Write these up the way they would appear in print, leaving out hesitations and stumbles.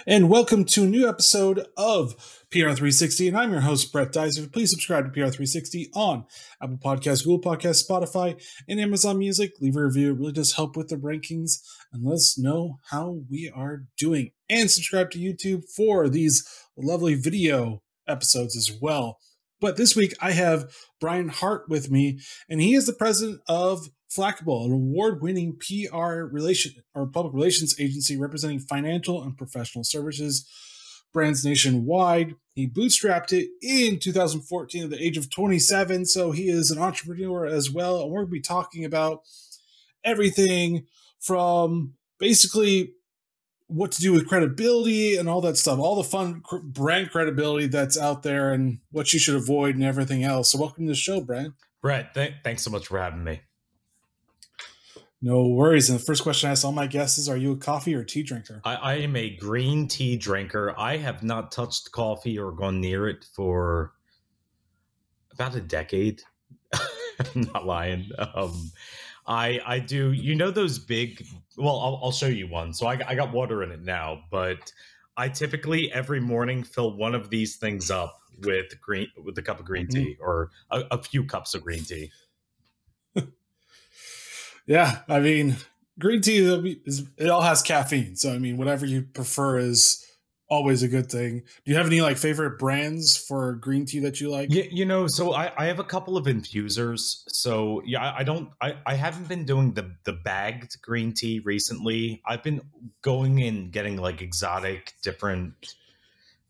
And welcome to a new episode of PR360, and I'm your host, Brett Deiser. Please subscribe to PR360 on Apple Podcasts, Google Podcasts, Spotify, and Amazon Music. Leave a review. It really does help with the rankings, and let us know how we are doing. And subscribe to YouTube for these lovely video episodes as well. But this week, I have Brian Hart with me, and he is the president of Flackable, an award-winning PR public relations agency representing financial and professional services brands nationwide. He bootstrapped it in 2014 at the age of 27, so he is an entrepreneur as well. And we're going to be talking about everything from basically what to do with credibility and all that stuff, all the fun brand credibility that's out there and what you should avoid and everything else. So welcome to the show, Brian. Brett, thanks so much for having me. No worries. And the first question I ask all my guests is, are you a coffee or tea drinker? I am a green tea drinker. I have not touched coffee or gone near it for about a decade. I'm not lying. I do, you know, those big, well, I'll show you one. So I got water in it now, but I typically every morning fill one of these things up with a cup of green tea or a few cups of green tea. Yeah, I mean, green tea, it all has caffeine. So, I mean, whatever you prefer is always a good thing. Do you have any, like, favorite brands for green tea that you like? Yeah, you know, so I have a couple of infusers. So, yeah, I haven't been doing the bagged green tea recently. I've been going and getting, like, exotic, different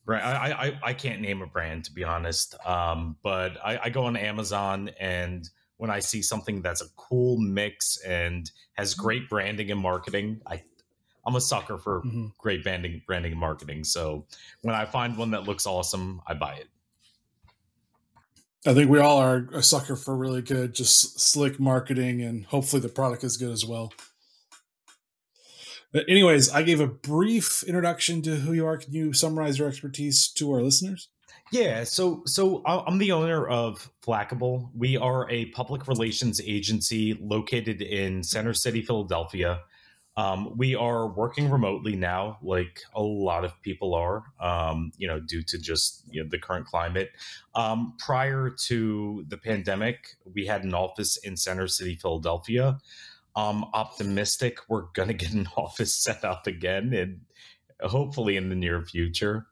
I can't name a brand, to be honest. But I go on Amazon, and when I see something that's a cool mix and has great branding and marketing, I'm a sucker for great branding and marketing. So when I find one that looks awesome, I buy it. I think we all are a sucker for really good, just slick marketing, and hopefully the product is good as well. But anyways, I gave a brief introduction to who you are. Can you summarize your expertise to our listeners? Yeah, so I'm the owner of Flackable. We are a public relations agency located in Center City, Philadelphia. We are working remotely now, like a lot of people are, due to just the current climate. Prior to the pandemic, we had an office in Center City, Philadelphia. Optimistic we're going to get an office set up again, and hopefully in the near future.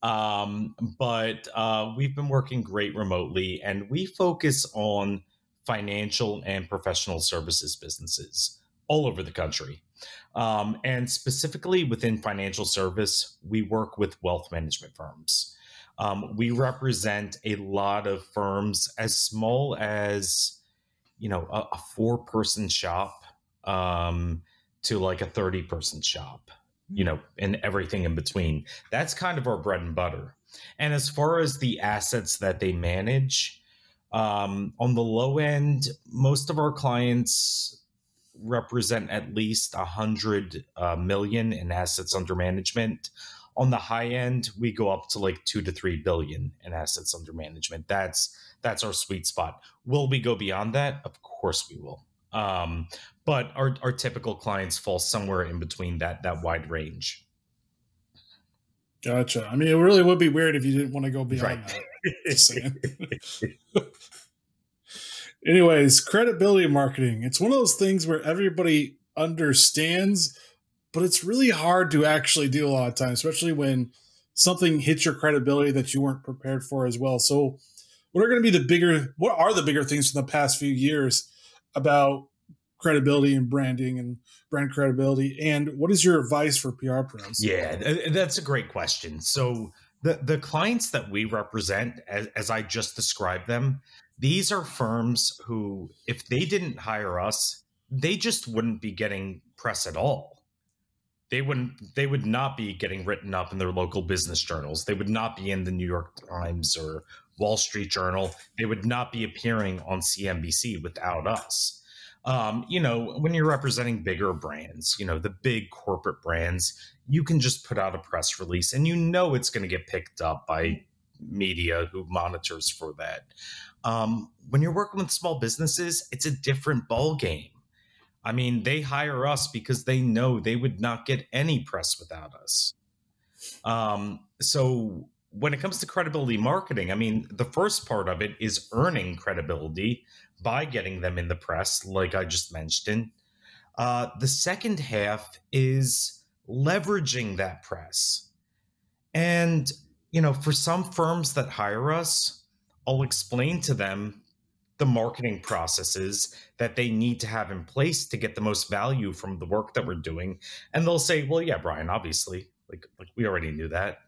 But we've been working great remotely, and we focus on financial and professional services businesses all over the country. And specifically within financial service, we work with wealth management firms. We represent a lot of firms as small as, a 4-person shop to like a 30-person shop. And everything in between. That's kind of our bread and butter. And as far as the assets that they manage, on the low end, most of our clients represent at least 100 million in assets under management. On the high end, we go up to like 2 to 3 billion in assets under management. That's our sweet spot. Will we go beyond that? Of course we will. But our typical clients fall somewhere in between that wide range. Gotcha. I mean, it really would be weird if you didn't want to go beyond that. Just saying. Anyways, credibility marketing. It's one of those things where everybody understands, but it's really hard to actually do a lot of times, especially when something hits your credibility that you weren't prepared for as well. So what are the bigger things from the past few years about credibility and branding and brand credibility, and what is your advice for PR pros? Yeah, that's a great question. So the clients that we represent, as I just described them, these are firms who, if they didn't hire us, they just wouldn't be getting press at all. They would not be getting written up in their local business journals. They would not be in the New York Times or Wall Street Journal. They would not be appearing on CNBC without us. When you're representing bigger brands, the big corporate brands, you can just put out a press release and it's going to get picked up by media who monitors for that. When you're working with small businesses, it's a different ball game. I mean, they hire us because they know they would not get any press without us. So when it comes to credibility marketing, I mean, the first part of it is earning credibility by getting them in the press, like I just mentioned. The second half is leveraging that press. And, for some firms that hire us, I'll explain to them the marketing processes that they need to have in place to get the most value from the work that we're doing. And they'll say, well, yeah, Brian, obviously, like we already knew that.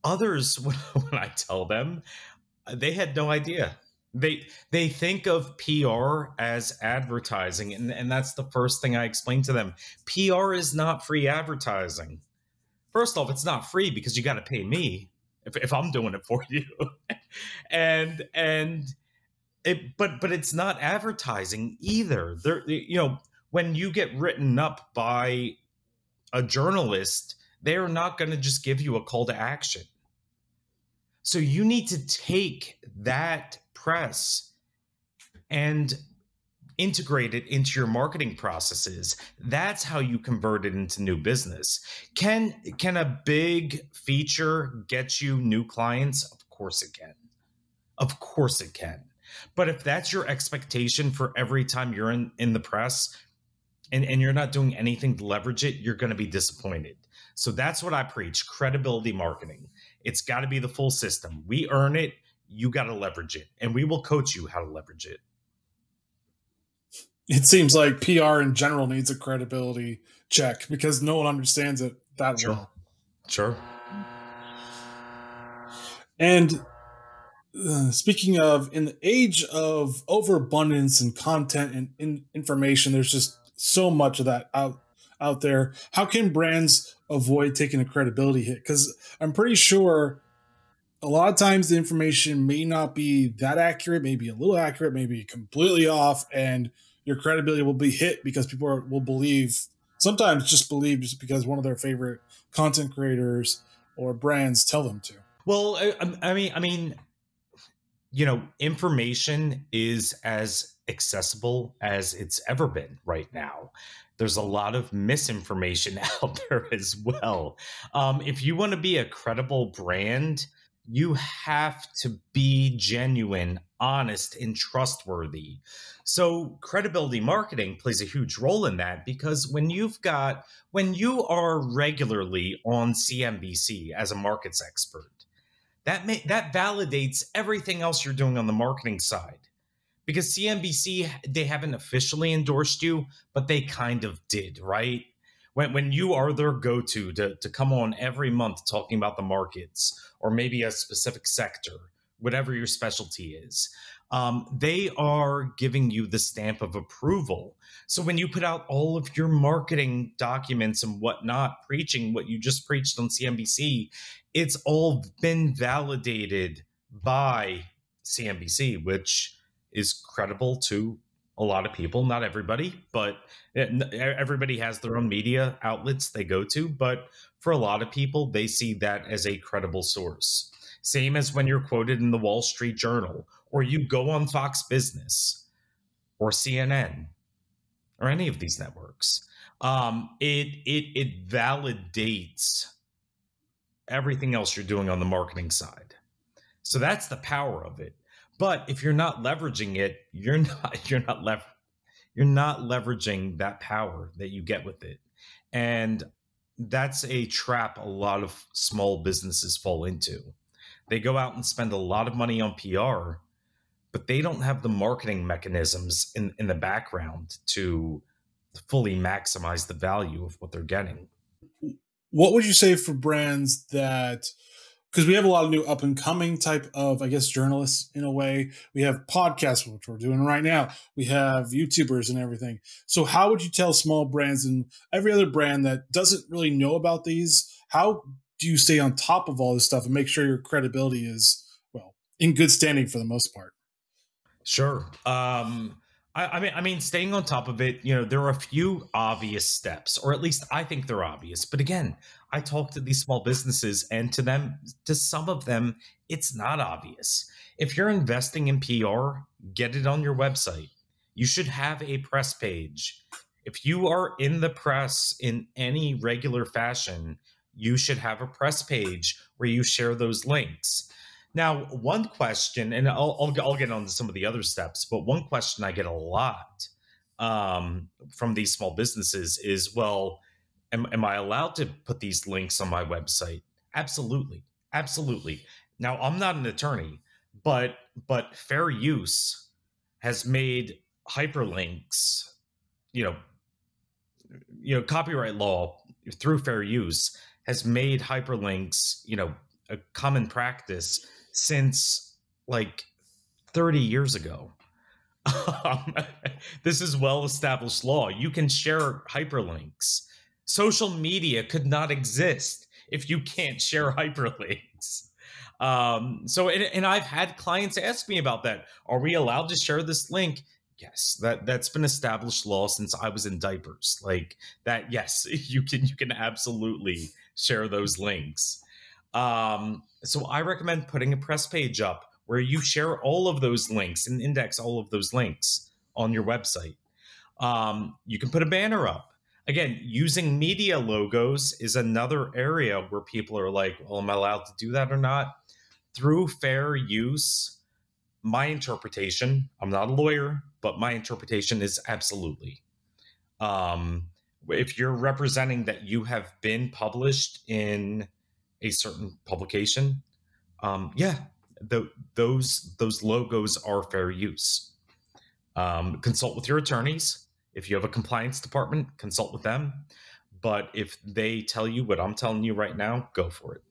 Others, when I tell them, they had no idea. They think of PR as advertising, and that's the first thing I explain to them. PR is not free advertising. First off, it's not free because you got to pay me if I'm doing it for you. and but it's not advertising either. When you get written up by a journalist, they're not going to just give you a call to action. So you need to take that press and integrate it into your marketing processes. That's how you convert it into new business. Can a big feature get you new clients? Of course it can. Of course it can. But if that's your expectation for every time you're in the press and you're not doing anything to leverage it, you're going to be disappointed. So that's what I preach, credibility marketing. It's got to be the full system. We earn it. You got to leverage it. And we will coach you how to leverage it. It seems like PR in general needs a credibility check because no one understands it that well. Sure. And speaking of, in the age of overabundance and content and information, there's just so much of that out there. How can brands avoid taking a credibility hit? Because I'm pretty sure a lot of times the information may not be that accurate, maybe a little accurate, maybe completely off, and your credibility will be hit because people will believe, sometimes just believe just because one of their favorite content creators or brands tell them to. Well, I mean, information is as accessible as it's ever been right now. There's a lot of misinformation out there as well. If you want to be a credible brand, you have to be genuine, honest, and trustworthy. So credibility marketing plays a huge role in that, because when you are regularly on CNBC as a markets expert, that validates everything else you're doing on the marketing side. Because CNBC, they haven't officially endorsed you, but they kind of did, right? When you are their go-to to come on every month talking about the markets or maybe a specific sector, whatever your specialty is, they are giving you the stamp of approval. So when you put out all of your marketing documents and whatnot, preaching what you just preached on CNBC, it's all been validated by CNBC, which is credible to a lot of people, not everybody, but everybody has their own media outlets they go to. But for a lot of people, they see that as a credible source. Same as when you're quoted in the Wall Street Journal, or you go on Fox Business or CNN or any of these networks. It validates everything else you're doing on the marketing side. So that's the power of it. But if you're not leveraging it, you're not leveraging that power that you get with it. And that's a trap a lot of small businesses fall into. They go out and spend a lot of money on PR, but they don't have the marketing mechanisms in the background to fully maximize the value of what they're getting. What would you say for brands that, because we have a lot of new up and coming type of, I guess, journalists in a way. We have podcasts, which we're doing right now. We have YouTubers and everything. So how would you tell small brands and every other brand that doesn't really know about these, how do you stay on top of all this stuff and make sure your credibility is, well, in good standing for the most part? Sure. I mean, staying on top of it, there are a few obvious steps, or at least I think they're obvious. But again, I talk to these small businesses, and to some of them, it's not obvious. If you're investing in PR, get it on your website. You should have a press page. If you are in the press in any regular fashion, you should have a press page where you share those links. Now, one question, and I'll get on to some of the other steps, but one question I get a lot from these small businesses is, well, am I allowed to put these links on my website? Absolutely. Absolutely. Now, I'm not an attorney, but fair use has made hyperlinks, you know, copyright law through fair use has made hyperlinks, a common practice since like 30 years ago. This is well-established law. You can share hyperlinks. Social media could not exist if you can't share hyperlinks. And I've had clients ask me about that. Are we allowed to share this link? Yes, that's been established law since I was in diapers. Like that, yes, you can absolutely share those links. So I recommend putting a press page up where you share all of those links and index all of those links on your website. You can put a banner up. Again, using media logos is another area where people are like, well, am I allowed to do that or not? Through fair use, my interpretation, I'm not a lawyer, but my interpretation is absolutely. If you're representing that you have been published in a certain publication, those logos are fair use. Consult with your attorneys. If you have a compliance department, consult with them. But if they tell you what I'm telling you right now, go for it.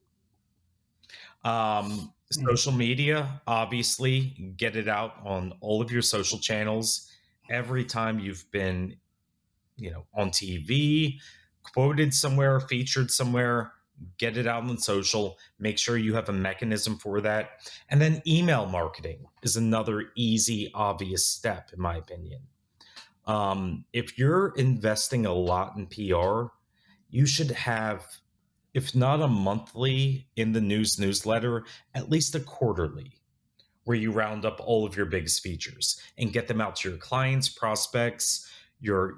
Social media, obviously, get it out on all of your social channels. Every time you've been, on TV, quoted somewhere, featured somewhere, get it out on social. Make sure you have a mechanism for that. And then email marketing is another easy, obvious step, in my opinion. If you're investing a lot in PR, you should have, if not a monthly in the newsletter, at least a quarterly, where you round up all of your biggest features and get them out to your clients, prospects, your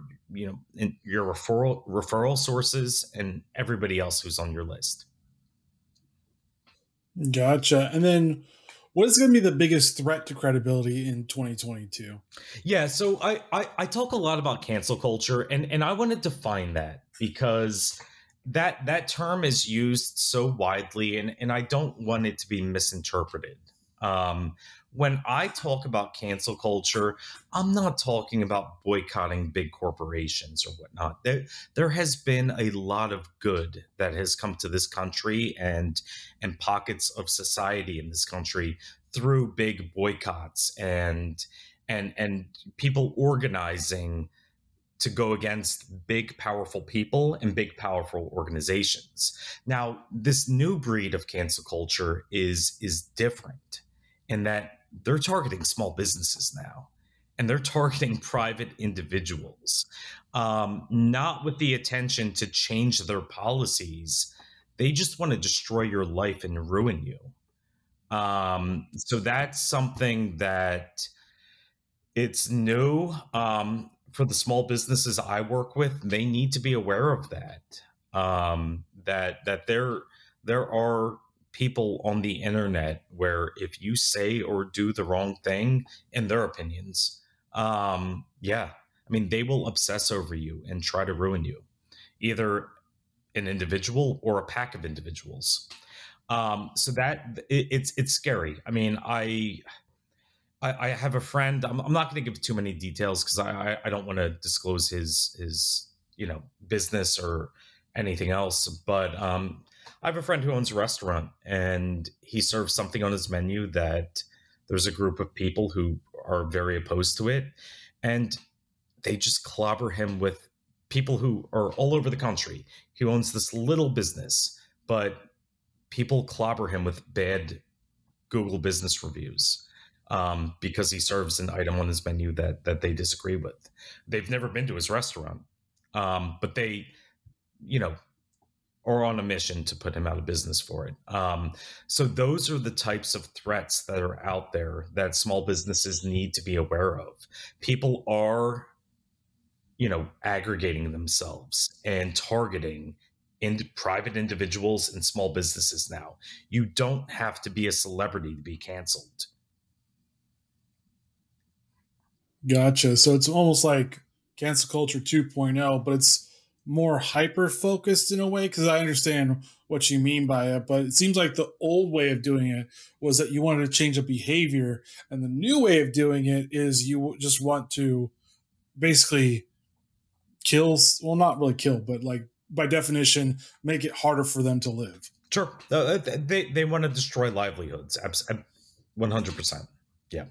referral sources, and everybody else who's on your list. Gotcha. And then what is going to be the biggest threat to credibility in 2022? Yeah, so I talk a lot about cancel culture, and I want to define that because that term is used so widely, and I don't want it to be misinterpreted. When I talk about cancel culture, I'm not talking about boycotting big corporations or whatnot. There has been a lot of good that has come to this country and pockets of society in this country through big boycotts and people organizing to go against big, powerful people and big, powerful organizations. Now, this new breed of cancel culture is different in that they're targeting small businesses now, and they're targeting private individuals, not with the intention to change their policies. They just want to destroy your life and ruin you. So that's something that it's new. For the small businesses I work with, they need to be aware of that. That there are people on the internet where if you say or do the wrong thing, in their opinions, they will obsess over you and try to ruin you, either an individual or a pack of individuals. So that it's scary. I mean, I have a friend. I'm not going to give too many details because I don't want to disclose his business or anything else. But I have a friend who owns a restaurant, and he serves something on his menu that there's a group of people who are very opposed to it, and they just clobber him with people who are all over the country. He owns this little business, but people clobber him with bad Google business reviews. Because he serves an item on his menu that they disagree with. They've never been to his restaurant, but they, or on a mission to put him out of business for it. So those are the types of threats that are out there that small businesses need to be aware of. People are, aggregating themselves and targeting private individuals and small businesses now. You don't have to be a celebrity to be canceled. Gotcha. So it's almost like cancel culture 2.0, but it's more hyper focused in a way, because I understand what you mean by it. But it seems like the old way of doing it was that you wanted to change a behavior, and the new way of doing it is you just want to basically kill, well, not really kill, but like by definition, make it harder for them to live. Sure. They want to destroy livelihoods. 100%. Yeah.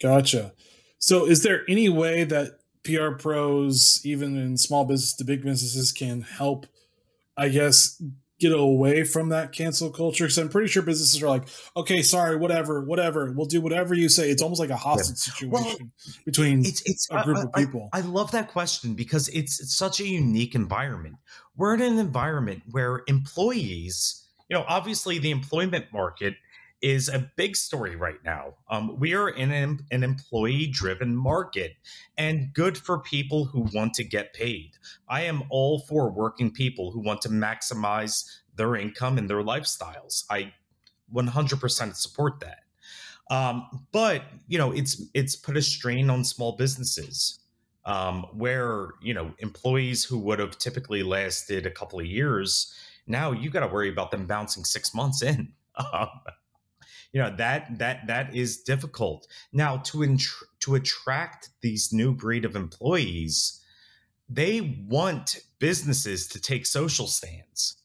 Gotcha. So is there any way that PR pros, even in small business to big businesses, can help, I guess, get away from that cancel culture? Because I'm pretty sure businesses are like, okay, sorry, whatever, we'll do whatever you say. It's almost like a hostage situation between a group of people. I love that question because it's such a unique environment. We're in an environment where employees, obviously the employment market is a big story right now. We are in an employee-driven market, and good for people who want to get paid. I am all for working people who want to maximize their income and their lifestyles. I 100% support that. But it's put a strain on small businesses, where employees who would have typically lasted a couple of years, now you got to worry about them bouncing 6 months in. That is difficult. Now, to attract these new breed of employees, they want businesses to take social stands.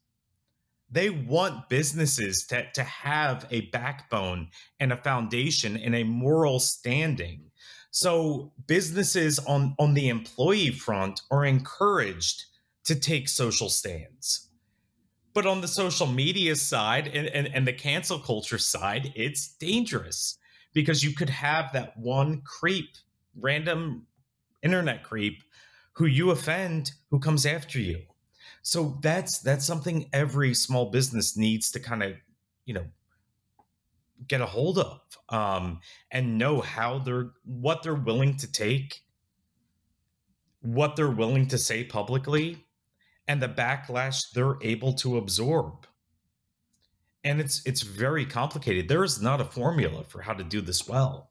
They want businesses to have a backbone and a foundation and a moral standing. So businesses on the employee front are encouraged to take social stands. But on the social media side and the cancel culture side, it's dangerous because you could have that one creep, random internet creep, who you offend, who comes after you. So that's something every small business needs to kind of, get a hold of, and know what they're willing to take, what they're willing to say publicly, and the backlash they're able to absorb. And it's very complicated. There is not a formula for how to do this well.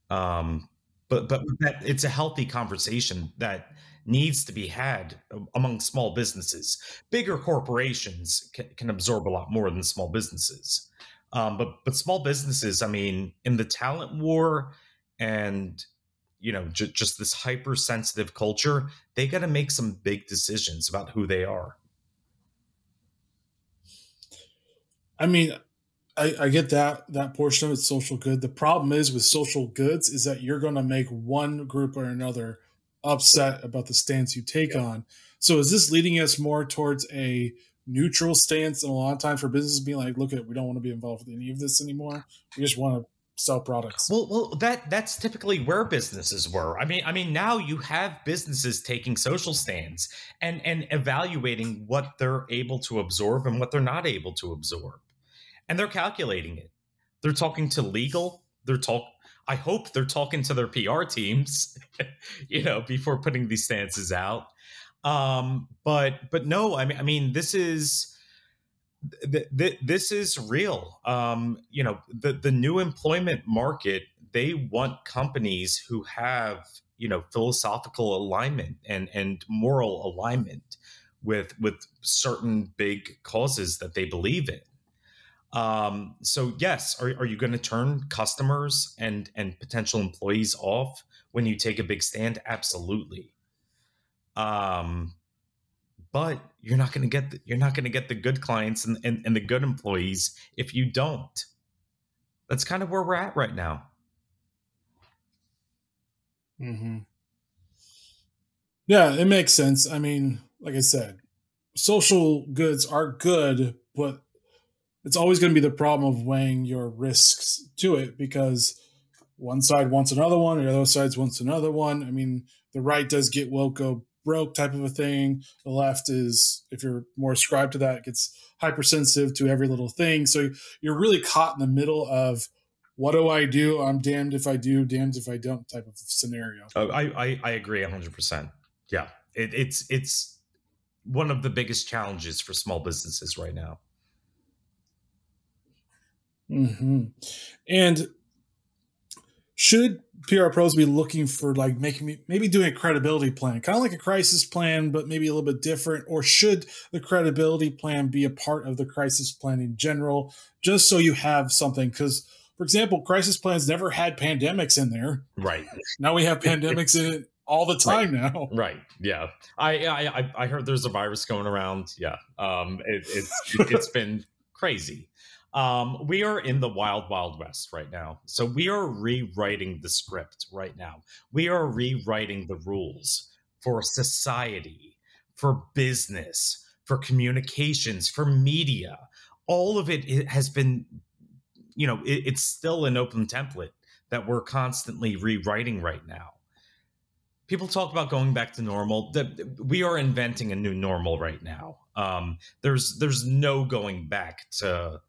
But that it's a healthy conversation that needs to be had among small businesses. Bigger corporations can absorb a lot more than small businesses. But small businesses, I mean, in the talent war and just this hypersensitive culture, they got to make some big decisions about who they are. I mean, I get that portion of it's social good. The problem is with social goods is that you're going to make one group or another upset about the stance you take on. So is this leading us more towards a neutral stance? And a lot of times for businesses being like, look, we don't want to be involved with any of this anymore. We just want to sell products. Well, that's typically where businesses were. I mean, now you have businesses taking social stands and evaluating what they're able to absorb and what they're not able to absorb. And they're calculating it. They're talking to legal. I hope they're talking to their PR teams, before putting these stances out. But no, I mean, this is real. The new employment market, they want companies who have, philosophical alignment and moral alignment with certain big causes that they believe in. So yes, are you going to turn customers and potential employees off when you take a big stand? Absolutely. But you're not going to get the good clients and the good employees if you don't. That's kind of where we're at right now. Mm-hmm. Yeah, it makes sense. I mean, like I said, social goods are good, but it's always going to be the problem of weighing your risks to it, because one side wants another one, or the other side wants another one. I mean, the right does get woke broke type of a thing. The left is, if you're more ascribed to that, gets hypersensitive to every little thing. So you're really caught in the middle of, what do I do? I'm damned if I do, damned if I don't type of scenario. Oh, I agree 100%. Yeah, it's one of the biggest challenges for small businesses right now. Mm-hmm. And should PR pros be looking for like maybe doing a credibility plan, kind of like a crisis plan, but maybe a little bit different? Or should the credibility plan be a part of the crisis plan in general, just so you have something? Because, for example, crisis plans never had pandemics in there. Right. Now we have pandemics in it all the time now. Right. Yeah. I heard there's a virus going around. Yeah. It's been crazy. We are in the wild, wild west right now. So we are rewriting the script right now. We are rewriting the rules for society, for business, for communications, for media. All of it has been, it's still an open template that we're constantly rewriting right now. People talk about going back to normal. We are inventing a new normal right now. There's no going back to,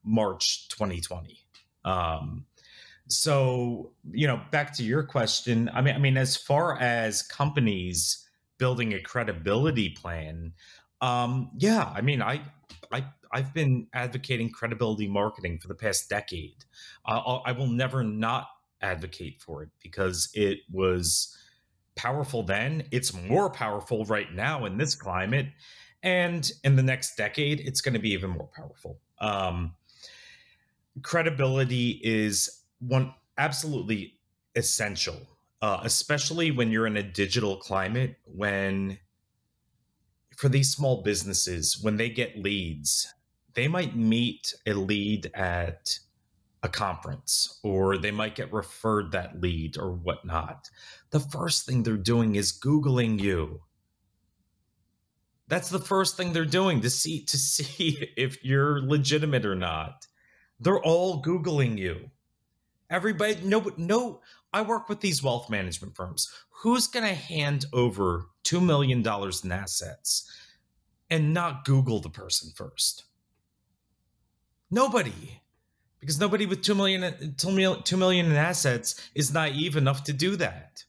March 2020. So, back to your question. I mean, as far as companies building a credibility plan, yeah, I mean, I've been advocating credibility marketing for the past decade. I will never not advocate for it because it was powerful then. It's more powerful right now in this climate. And in the next decade, it's going to be even more powerful. Credibility is absolutely essential, especially when you're in a digital climate, for these small businesses, when they get leads, they might meet a lead at a conference, or they might get referred that lead or whatnot. The first thing they're doing is Googling you. That's the first thing they're doing to see if you're legitimate or not. They're all Googling you. Everybody, no, I work with these wealth management firms. Who's going to hand over $2 million in assets and not Google the person first? Nobody. Because nobody with $2 million in assets is naive enough to do that.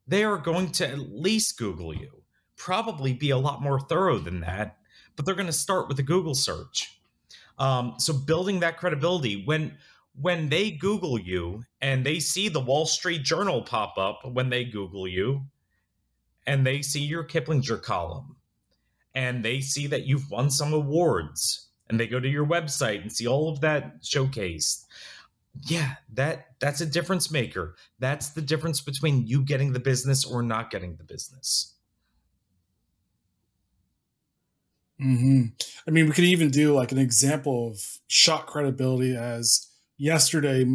They are going to at least Google you, probably be a lot more thorough than that, but they're going to start with a Google search. So building that credibility, when they Google you and they see the Wall Street Journal pop up when they Google you, and they see your Kiplinger column, and they see that you've won some awards, and they go to your website and see all of that showcased. Yeah, that's a difference maker. That's the difference between you getting the business or not getting the business. Mm-hmm. I mean, we could even do like an example of shock credibility as yesterday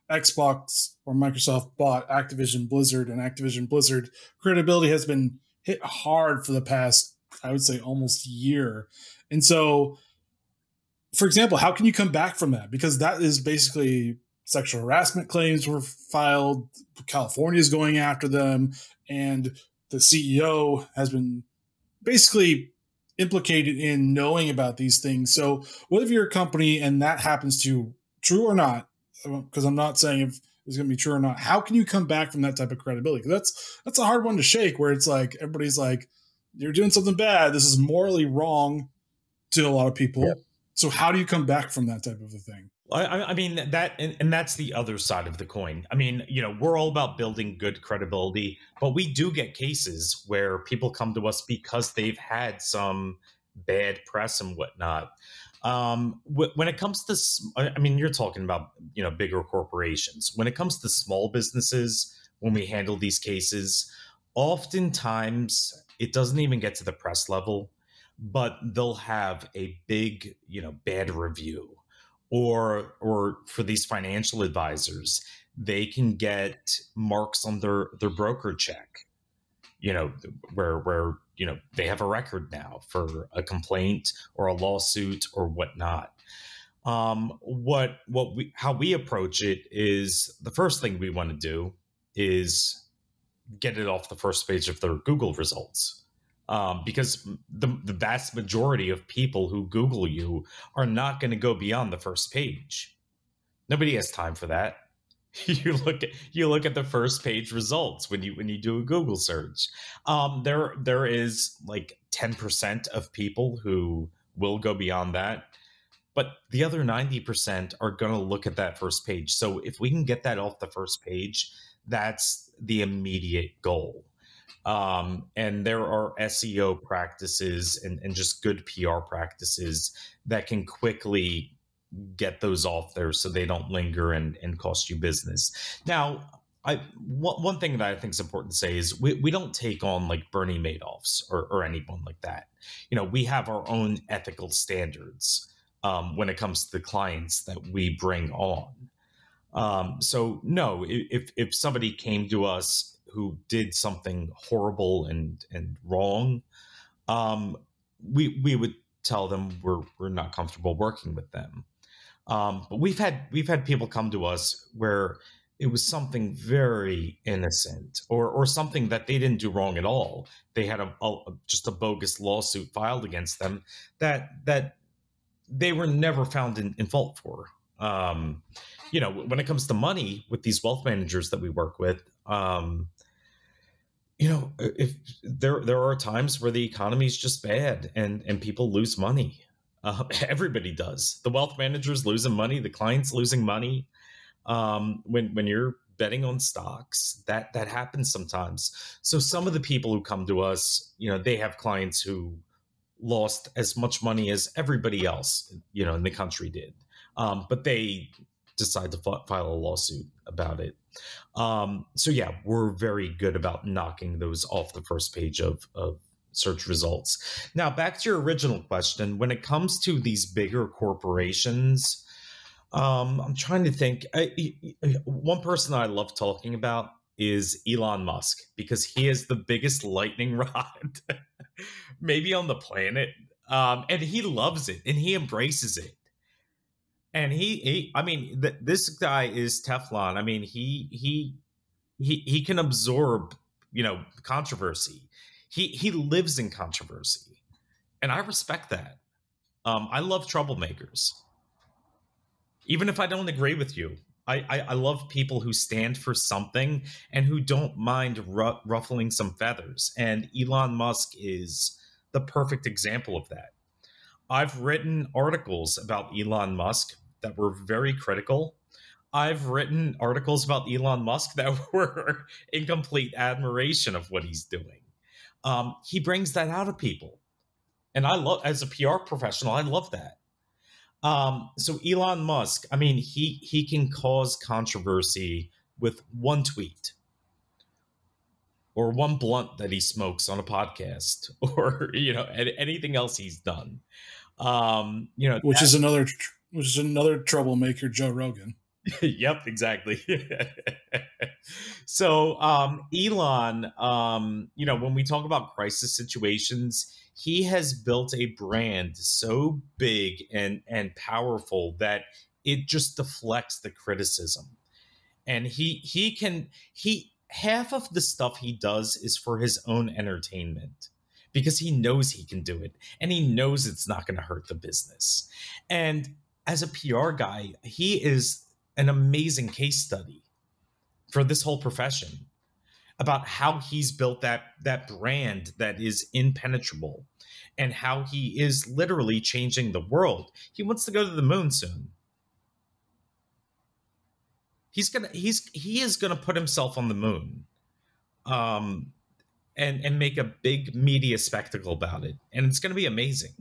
Xbox or Microsoft bought Activision Blizzard, and Activision Blizzard credibility has been hit hard for the past, I would say, almost year. And so, for example, how can you come back from that? Because that is basically sexual harassment claims were filed. California is going after them, and the CEO has been basically implicated in knowing about these things. So what if you're a company and that happens to, true or not, because I'm not saying if it's going to be true or not, how can you come back from that type of credibility? Because that's a hard one to shake, where it's like everybody's like, you're doing something bad. This is morally wrong to a lot of people. Yep. So how do you come back from that type of a thing? I mean, and that's the other side of the coin. I mean, we're all about building good credibility, but we do get cases where people come to us because they've had some bad press and whatnot. When it comes to, I mean, you're talking about, bigger corporations. When it comes to small businesses, when we handle these cases, oftentimes it doesn't even get to the press level, but they'll have a big, bad review. Or for these financial advisors, they can get marks on their broker check, where they have a record now for a complaint or a lawsuit or whatnot. How we approach it is, the first thing we want to do is get it off the first page of their Google results. Because the vast majority of people who Google you are not going to go beyond the first page. Nobody has time for that. You look at the first page results when you do a Google search. There is like 10% of people who will go beyond that, but the other 90% are going to look at that first page. So if we can get that off the first page, that's the immediate goal. And there are SEO practices and just good PR practices that can quickly get those off there so they don't linger and cost you business. Now, one thing that I think is important to say is we don't take on like Bernie Madoffs or anyone like that. You know, we have our own ethical standards when it comes to the clients that we bring on. So no, if somebody came to us who did something horrible and wrong, we would tell them we're not comfortable working with them. But we've had people come to us where it was something very innocent or something that they didn't do wrong at all. They had just a bogus lawsuit filed against them that they were never found in fault for. You know, when it comes to money with these wealth managers that we work with, you know, if there are times where the economy is just bad and people lose money. Everybody does. The wealth managers losing money, the clients losing money. When you're betting on stocks, that happens sometimes. So some of the people who come to us, you know, they have clients who lost as much money as everybody else, you know, in the country did. But they decide to file a lawsuit about it. So yeah, we're very good about knocking those off the first page of search results. Now, back to your original question, when it comes to these bigger corporations, I'm trying to think. One person I love talking about is Elon Musk, because he is the biggest lightning rod maybe on the planet. And he loves it and he embraces it. And I mean, this guy is Teflon. I mean, he can absorb, you know, controversy. He lives in controversy, and I respect that. I love troublemakers, even if I don't agree with you. I love people who stand for something and who don't mind ruffling some feathers. And Elon Musk is the perfect example of that. I've written articles about Elon Musk that were very critical. I've written articles about Elon Musk that were in complete admiration of what he's doing. He brings that out of people. And I love, as a PR professional, I love that. So Elon Musk, I mean, he can cause controversy with one tweet or one blunt that he smokes on a podcast or, you know, anything else he's done. You know, which is another troublemaker, Joe Rogan. Yep, exactly. So Elon, you know, when we talk about crisis situations, he has built a brand so big and powerful that it just deflects the criticism. And half of the stuff he does is for his own entertainment, because he knows he can do it and he knows it's not going to hurt the business. And as a PR guy, he is an amazing case study for this whole profession about how he's built that brand that is impenetrable and how he is literally changing the world. He wants to go to the moon soon. He is gonna put himself on the moon, and make a big media spectacle about it, and it's gonna be amazing.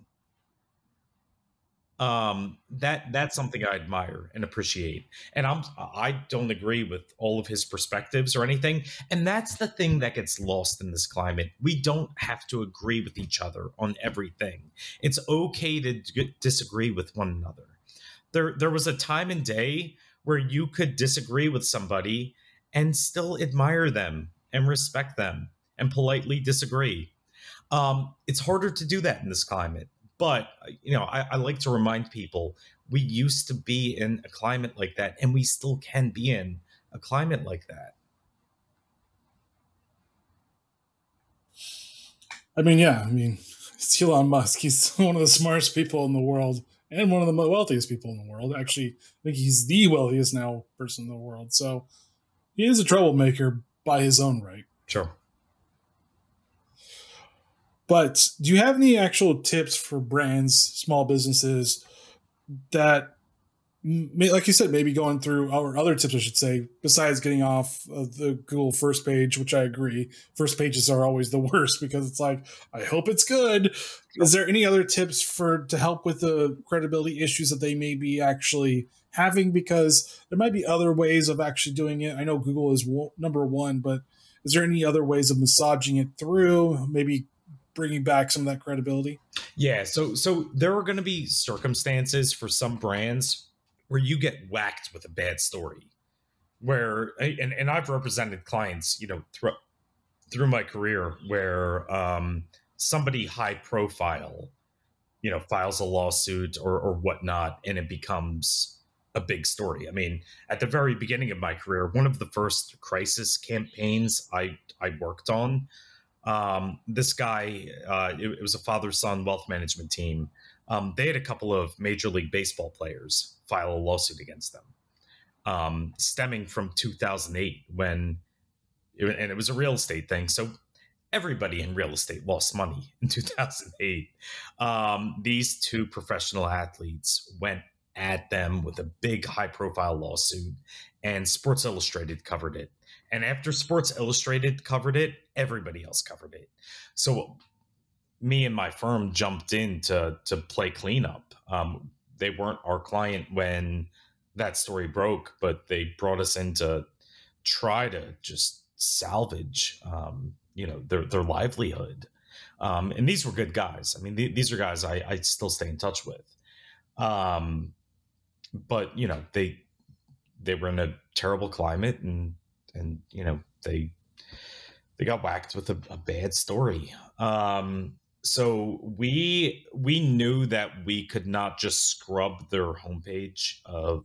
That's something I admire and appreciate. And I don't agree with all of his perspectives or anything. And that's the thing that gets lost in this climate. We don't have to agree with each other on everything. It's okay to disagree with one another. There was a time and day where you could disagree with somebody and still admire them and respect them and politely disagree. It's harder to do that in this climate. But, you know, I like to remind people we used to be in a climate like that, and we still can be in a climate like that. I mean, yeah, I mean, it's Elon Musk. He's one of the smartest people in the world and one of the wealthiest people in the world. Actually, I think he's the wealthiest now person in the world. So he is a troublemaker by his own right. Sure. But do you have any actual tips for brands, small businesses that, like you said, maybe going through, or other tips, I should say, besides getting off of the Google first page, which I agree, first pages are always the worst because it's like, I hope it's good. Sure. Is there any other tips to help with the credibility issues that they may be actually having? Because there might be other ways of actually doing it. I know Google is number one, but is there any other ways of massaging it through, maybe bringing back some of that credibility? Yeah, so there are going to be circumstances for some brands where you get whacked with a bad story. Where and I've represented clients, through my career where somebody high profile, files a lawsuit or whatnot, and it becomes a big story. I mean, at the very beginning of my career, one of the first crisis campaigns I worked on, this guy, it was a father-son wealth management team. They had a couple of Major League Baseball players file a lawsuit against them, stemming from 2008 and it was a real estate thing. So everybody in real estate lost money in 2008. These two professional athletes went at them with a big high-profile lawsuit, and Sports Illustrated covered it. And after Sports Illustrated covered it, everybody else covered it. So me and my firm jumped in to play cleanup. They weren't our client when that story broke, but they brought us in to try to just salvage, their livelihood. And these were good guys. I mean, these are guys I still stay in touch with. But they were in a terrible climate, and they got whacked with a bad story. So we knew that we could not just scrub their homepage of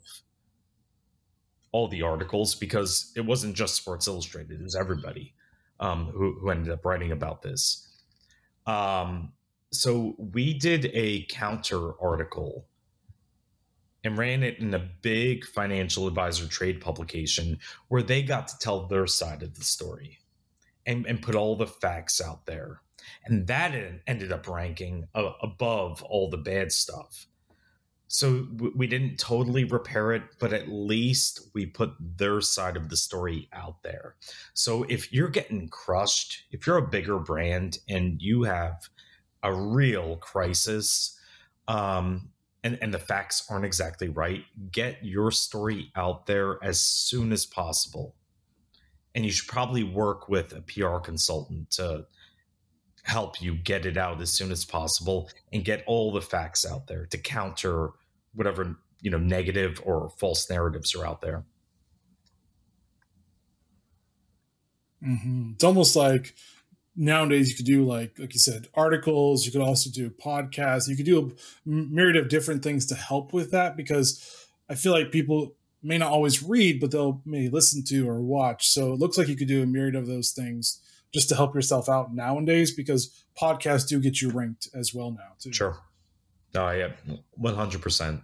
all the articles, because it wasn't just Sports Illustrated; it was everybody who ended up writing about this. So we did a counter article and ran it in a big financial advisor trade publication where they got to tell their side of the story and put all the facts out there. And that ended up ranking above all the bad stuff. So we didn't totally repair it, but at least we put their side of the story out there. So if you're getting crushed, if you're a bigger brand and you have a real crisis, and the facts aren't exactly right, get your story out there as soon as possible. And you should probably work with a PR consultant to help you get it out as soon as possible and get all the facts out there to counter whatever, negative or false narratives are out there. Mm-hmm. It's almost like nowadays you could do, like you said, articles. You could also do podcasts. You could do a myriad of different things to help with that, because I feel like people may not always read, but they'll maybe listen to or watch. So it looks like you could do a myriad of those things just to help yourself out nowadays, because podcasts do get you ranked as well now too. Sure. Oh yeah, 100%.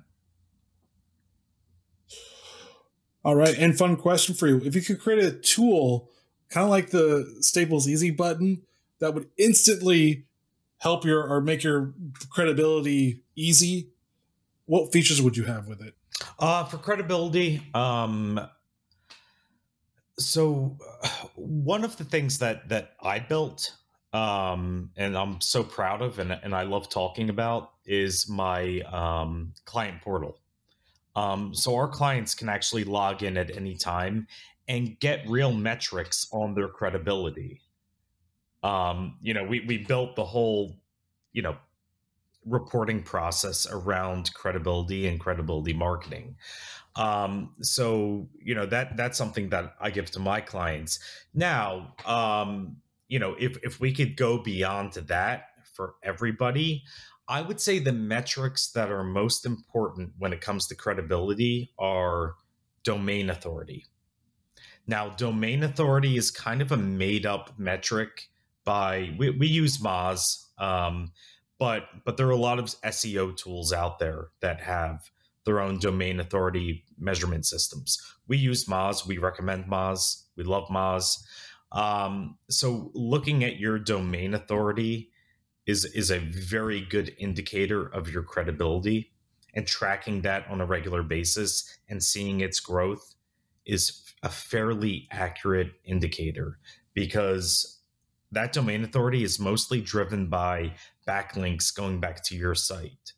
All right. And fun question for you. If you could create a tool, kind of like the Staples Easy button, that would instantly help or make your credibility easy, what features would you have with it? For credibility, so one of the things that I built, and I'm so proud of, and I love talking about, is my client portal. So our clients can actually log in at any time and get real metrics on their credibility. We built the whole, reporting process around credibility and credibility marketing. So that's something that I give to my clients. Now, if we could go beyond to that for everybody, I would say the metrics that are most important when it comes to credibility are domain authority. Now, domain authority is kind of a made up metric by we use Moz, but there are a lot of SEO tools out there that have their own domain authority measurement systems. We use Moz. We recommend Moz. We love Moz. So looking at your domain authority is a very good indicator of your credibility, and tracking that on a regular basis and seeing its growth is a fairly accurate indicator, because that domain authority is mostly driven by backlinks going back to your site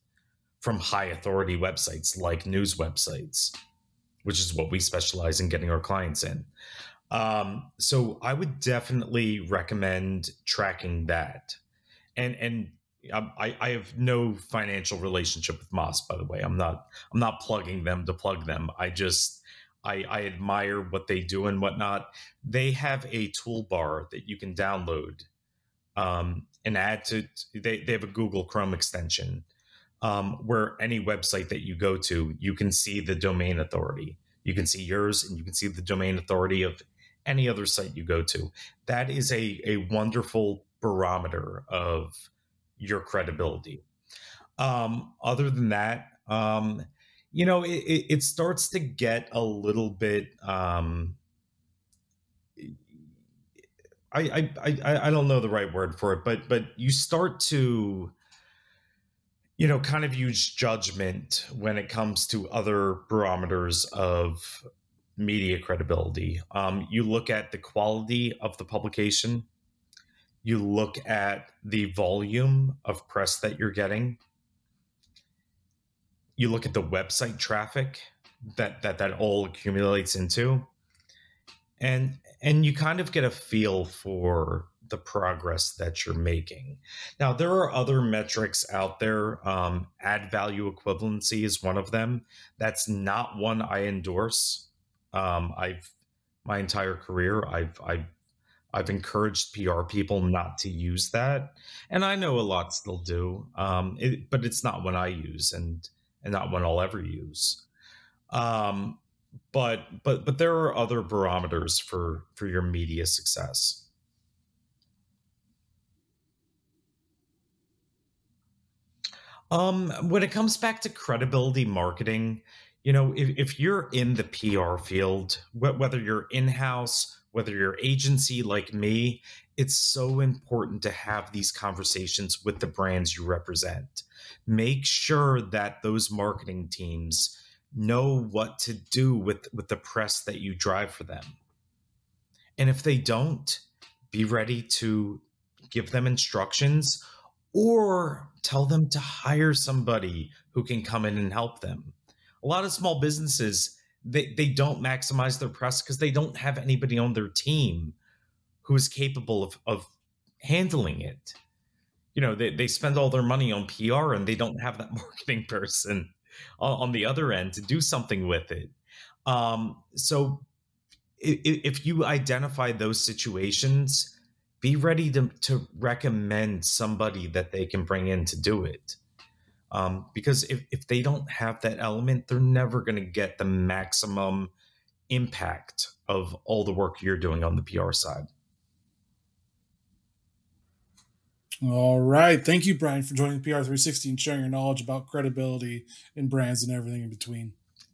from high authority websites like news websites, which is what we specialize in getting our clients in. So I would definitely recommend tracking that. And I have no financial relationship with Moz, by the way. I'm not plugging them to plug them. I admire what they do and whatnot. They have a toolbar that you can download and add to. They have a Google Chrome extension where any website that you go to, you can see the domain authority. You can see yours, and you can see the domain authority of any other site you go to. That is a wonderful barometer of your credibility. Other than that, it starts to get a little bit. I don't know the right word for it, but you start to, kind of use judgment when it comes to other barometers of media credibility. You look at the quality of the publication. You look at the volume of press that you're getting. You look at the website traffic that all accumulates into. And you kind of get a feel for the progress that you're making. Now, there are other metrics out there. Ad value equivalency is one of them. That's not one I endorse. My entire career, I've encouraged PR people not to use that, and I know a lot still do. But it's not one I use, and not one I'll ever use. But there are other barometers for your media success. When it comes back to credibility marketing, if you're in the PR field, whether you're in-house, whether you're agency like me, it's so important to have these conversations with the brands you represent. Make sure that those marketing teams know what to do with the press that you drive for them. And if they don't, be ready to give them instructions or tell them to hire somebody who can come in and help them. A lot of small businesses, they don't maximize their press because they don't have anybody on their team who is capable of handling it. They spend all their money on PR and they don't have that marketing person on the other end to do something with it. So if you identify those situations, be ready to recommend somebody that they can bring in to do it. Because if they don't have that element, they're never going to get the maximum impact of all the work you're doing on the PR side. All right. Thank you, Brian, for joining PR360 and sharing your knowledge about credibility in brands and everything in between.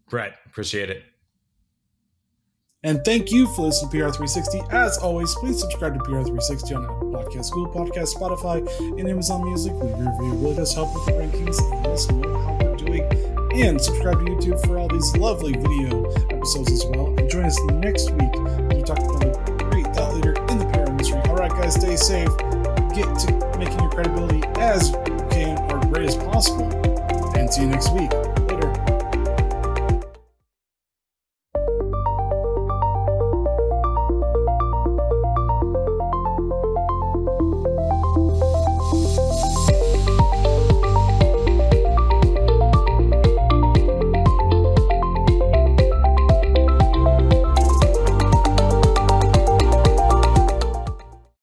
Brett, appreciate it. And thank you for listening to PR360. As always, please subscribe to PR360 on Apple Podcasts, Google Podcasts, Spotify, and Amazon Music. Leave your review. It really does help with the rankings and let us know how we're doing. And subscribe to YouTube for all these lovely video episodes as well. And join us next week as we talk about a great thought leader in the PR industry. All right, guys, stay safe. Get to making your credibility as you can or great as possible. And see you next week.